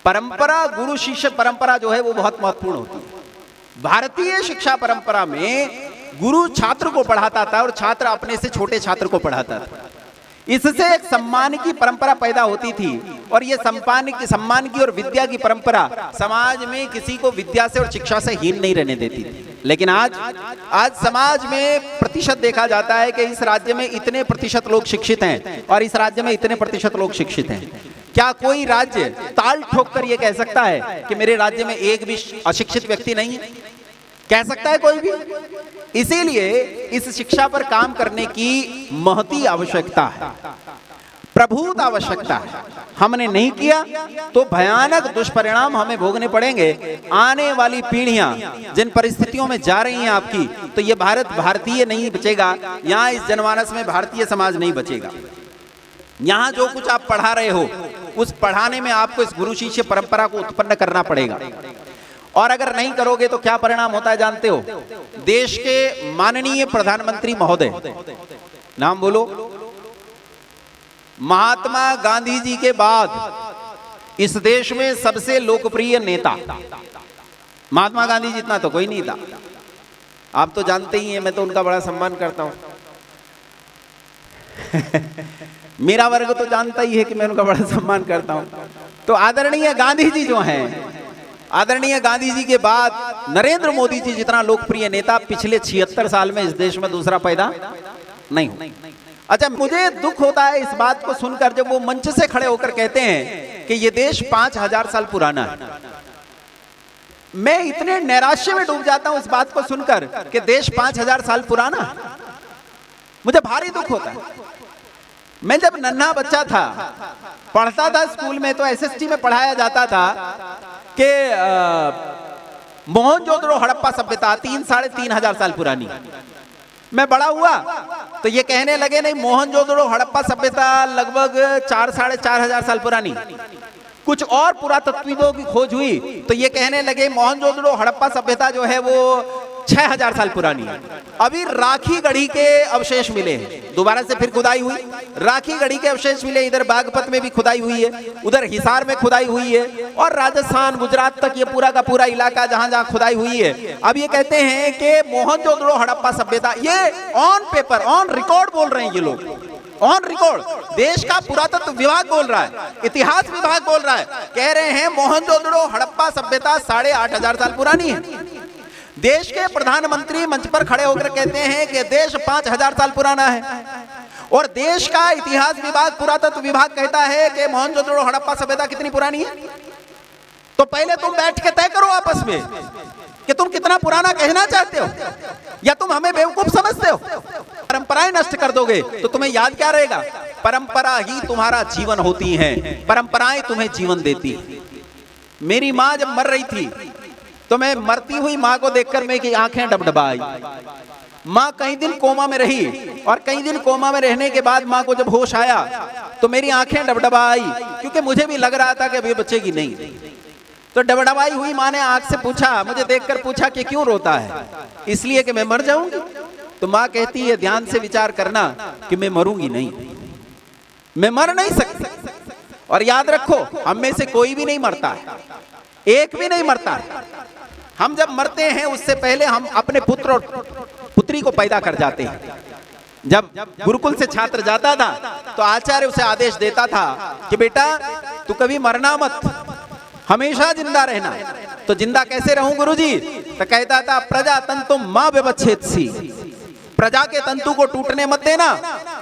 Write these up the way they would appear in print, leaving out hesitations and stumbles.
परंपरा, गुरु शिष्य परंपरा जो है वो बहुत महत्वपूर्ण होती है। भारतीय शिक्षा परंपरा में गुरु छात्र को पढ़ाता था और छात्र अपने से छोटे छात्र को पढ़ाता था। इससे एक सम्मान की परंपरा पैदा होती थी और ये सम्मान की और विद्या की परंपरा समाज में किसी को विद्या से और शिक्षा से हीन नहीं रहने देती थी। लेकिन आज समाज में प्रतिशत देखा जाता है कि इस राज्य में इतने प्रतिशत लोग शिक्षित हैं और इस राज्य में इतने प्रतिशत लोग शिक्षित हैं। क्या कोई राज्य ताल ठोक कर ये कह सकता है कि मेरे राज्य में एक भी अशिक्षित व्यक्ति नहीं है? कह सकता है कोई भी? इसीलिए इस शिक्षा पर काम करने की महती आवश्यकता है, प्रभुत आवश्यकता है। हमने नहीं किया तो भयानक दुष्परिणाम हमें भोगने पड़ेंगे। आने वाली पीढ़ियां जिन परिस्थितियों में जा रही हैं आपकी, तो ये भारत भारतीय नहीं बचेगा। यहाँ इस जनमानस में भारतीय समाज नहीं बचेगा। यहाँ जो कुछ आप पढ़ा रहे हो उस पढ़ाने में आपको इस गुरु शिष्य परंपरा को उत्पन्न करना पड़ेगा। और अगर नहीं करोगे तो क्या परिणाम होता है जानते हो? देश के माननीय प्रधानमंत्री महोदय, नाम बोलो, महात्मा गांधी जी के बाद इस देश में सबसे लोकप्रिय नेता, महात्मा गांधी जितना तो कोई नहीं था। आप तो जानते ही हैं, मैं तो उनका बड़ा सम्मान करता हूं। मेरा वर्ग तो जानता ही है कि मैं उनका बड़ा सम्मान करता हूं। तो आदरणीय गांधी जी जो हैं, आदरणीय गांधी जी के बाद नरेंद्र मोदी जी जितना लोकप्रिय नेता पिछले 76 साल में इस देश में दूसरा पैदा नहीं हुआ। अच्छा, मुझे दुख होता है इस बात को सुनकर जब वो मंच से खड़े होकर कहते हैं कि ये देश 5000 साल पुराना है। मैं इतने नैराश्य में डूब जाता हूं इस बात को सुनकर कि देश 5000 साल पुराना, मुझे भारी दुख होता है। मैं जब नन्हा बच्चा था, पढ़ता था स्कूल में, तो एसएसटी में पढ़ाया जाता था कि मोहनजोदड़ो हड़प्पा सभ्यता 3-3,500 साल पुरानी। मैं बड़ा हुआ तो ये कहने लगे नहीं, मोहनजोदड़ो हड़प्पा सभ्यता लगभग 4-4,500 साल पुरानी। कुछ और पुरातत्वविदों की खोज हुई तो ये कहने लगे मोहनजोदड़ो हड़प्पा सभ्यता जो है वो 6000 साल पुरानी है। अभी राखी गढ़ी के अवशेष मिले हैं, दोबारा से फिर खुदाई हुई, राखी गढ़ी के अवशेष मिले। इधर बागपत में भी खुदाई हुई है, उधर हिसार में खुदाई हुई है, और राजस्थान गुजरात तक ये पूरा का पूरा इलाका जहां जहां खुदाई हुई है। अब ये कहते हैं कि मोहनजोदड़ो हड़प्पा सभ्यता, ये ऑन पेपर ऑन रिकॉर्ड बोल रहे हैं ये लोग, ऑन रिकॉर्ड। देश का पुरातत्व विभाग बोल रहा है, इतिहास विभाग बोल रहा है, कह रहे हैं मोहनजोदड़ो हड़प्पा सभ्यता 8,500 साल पुरानी है। देश के प्रधानमंत्री मंच पर खड़े होकर कहते हैं कि देश 5000 साल पुराना है, और देश का इतिहास विभाग, पुरातत्व विभाग कहता है कि मोहनजोदड़ो हड़प्पा सभ्यता कितनी पुरानी है। तो पहले तुम बैठ के तय करो आपस में कि तुम कितना पुराना कहना चाहते हो, या तुम हमें बेवकूफ समझते हो। परंपराएं नष्ट कर दोगे तो तुम्हें याद क्या रहेगा? परंपरा ही तुम्हारा जीवन होती है, परंपराएं तुम्हें जीवन देती। मेरी माँ जब मर रही थी तो मैं मरती हुई माँ को देखकर मेरी आंखें डबडबाई। माँ कई दिन कोमा में रही, और कई दिन कोमा में रहने के बाद माँ को जब होश आया तो मेरी आंखें डबडबाई, क्योंकि मुझे भी लग रहा था कि अभी बचेगी नहीं। तो डबडबाई हुई माँ ने आंख से पूछा, मुझे देखकर पूछा कि क्यों रोता है? इसलिए कि मैं मर जाऊंगी। तो माँ कहती है, ध्यान से विचार करना कि मैं मरूंगी नहीं, मैं मर नहीं सकती। और याद रखो, हम में से कोई भी नहीं मरता है, एक भी नहीं मरता है। हम जब मरते हैं उससे पहले हम अपने पुत्र और पुत्री को पैदा कर जाते हैं। जब गुरुकुल से छात्र जाता था तो आचार्य उसे आदेश देता था कि बेटा तू कभी मरना मत, हमेशा जिंदा रहना। तो जिंदा कैसे रहूं गुरुजी? तो कहता था, प्रजा तंतु मां व्यवच्छेदसी, प्रजा के तंतु को टूटने मत देना।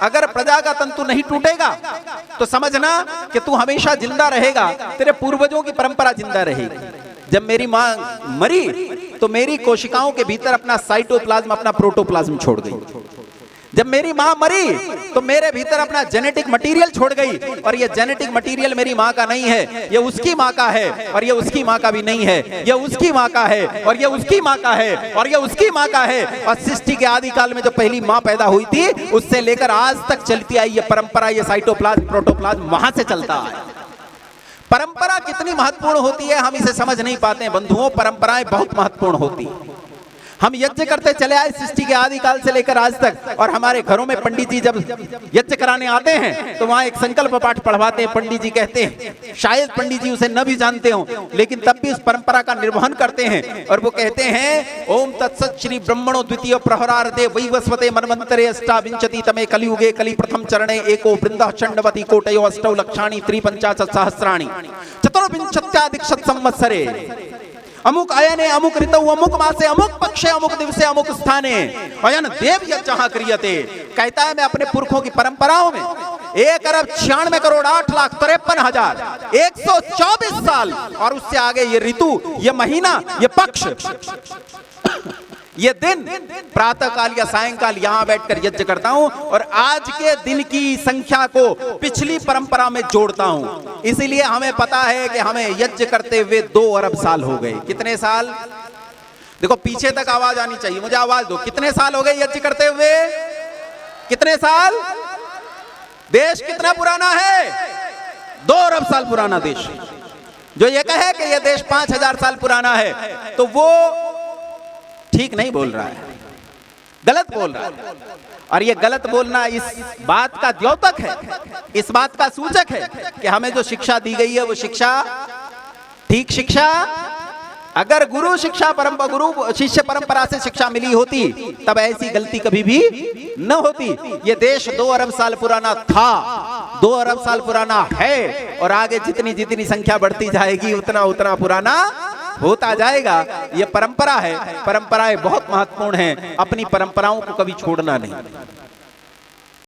अगर प्रजा का तंतु नहीं टूटेगा तो समझना कि तू हमेशा जिंदा रहेगा, तेरे पूर्वजों की परंपरा जिंदा रहेगी। जब मेरी माँ मरी तो मेरी कोशिकाओं के भीतर अपना साइटोप्लाज्म, अपना प्रोटोप्लाज्म छोड़ गई। जब मेरी माँ मरी तो मेरे भीतर अपना जेनेटिक मटेरियल छोड़ गई, और ये जेनेटिक मटेरियल मेरी माँ का नहीं है, ये उसकी माँ का है, और ये उसकी माँ का भी नहीं है, ये उसकी माँ का है, और ये उसकी माँ का है, और ये उसकी माँ का है। और सृष्टि के आदि काल में जो पहली माँ पैदा हुई थी उससे लेकर आज तक चलती आई ये परंपरा, ये साइटोप्लाज्म प्रोटोप्लाज्म वहां से चलता है। परंपरा कितनी महत्वपूर्ण होती है हम इसे समझ नहीं पाते हैं बंधुओं। परंपराएं बहुत महत्वपूर्ण होती है। हम यज्ञ करते चले आए सृष्टि के आदिकाल से लेकर आज तक। और हमारे घरों में पंडित जी जब यज्ञ कराने आते हैं तो वहां एक संकल्प पाठ पढ़वाते हैं। पंडित जी कहते हैं, शायद पंडित जी उसे न भी जानते हो, लेकिन तब भी उस परंपरा का निर्वहन करते हैं। और वो कहते हैं, ओम तत्सत श्री ब्रह्मणो द्वितीय प्रहरार्धे वैवस्वते मनवंतरे अष्टाविंशति तमे कलियुगे कलि प्रथम चरणे एको वृंदः षण्णवति कोटयो अष्टौ लक्षाणि त्रिपंचाशत् सहस्राणि चतुर्विंशत्याधिक शत संवत्सरे अमुक अयने अमुक ऋतौ अमुक मासे अमुक पक्षे अमुक दिवसे अमुक स्थाने अयन देव यज्ञ क्रियते। कहता है, मैं अपने पुरखों की परंपराओं में 1,96,68,53,124 साल और उससे आगे ये ऋतु, ये महीना, ये पक्ष, ये दिन, प्रातः काल या सायंकाल यहां बैठकर यज्ञ करता हूं और आज के दिन की संख्या को पिछली परंपरा में जोड़ता हूं। इसीलिए हमें पता है कि हमें यज्ञ करते हुए 2 अरब साल हो गए। कितने साल? देखो पीछे तक आवाज आनी चाहिए, मुझे आवाज दो। कितने साल हो गए यज्ञ करते हुए? कितने साल? देश कितना पुराना है? 2 अरब साल पुराना देश। जो ये कहे कि ये देश 5,000 साल पुराना है तो वो ठीक नहीं बोल रहा है, गलत बोल रहा है। और ये गलत बोलना इस बात का द्योतक है, इस बात का सूचक है कि हमें जो शिक्षा दी गई है वो शिक्षा ठीक शिक्षा, अगर गुरु शिष्य परंपरा से शिक्षा मिली होती तब ऐसी गलती कभी भी न होती। ये देश 2 अरब साल पुराना था, 2 अरब साल पुराना है और आगे जितनी जितनी संख्या बढ़ती जाएगी उतना उतना पुराना होता जाएगा। ये परंपरा है, परंपराएं बहुत महत्वपूर्ण हैं, अपनी परंपराओं को कभी छोड़ना नहीं।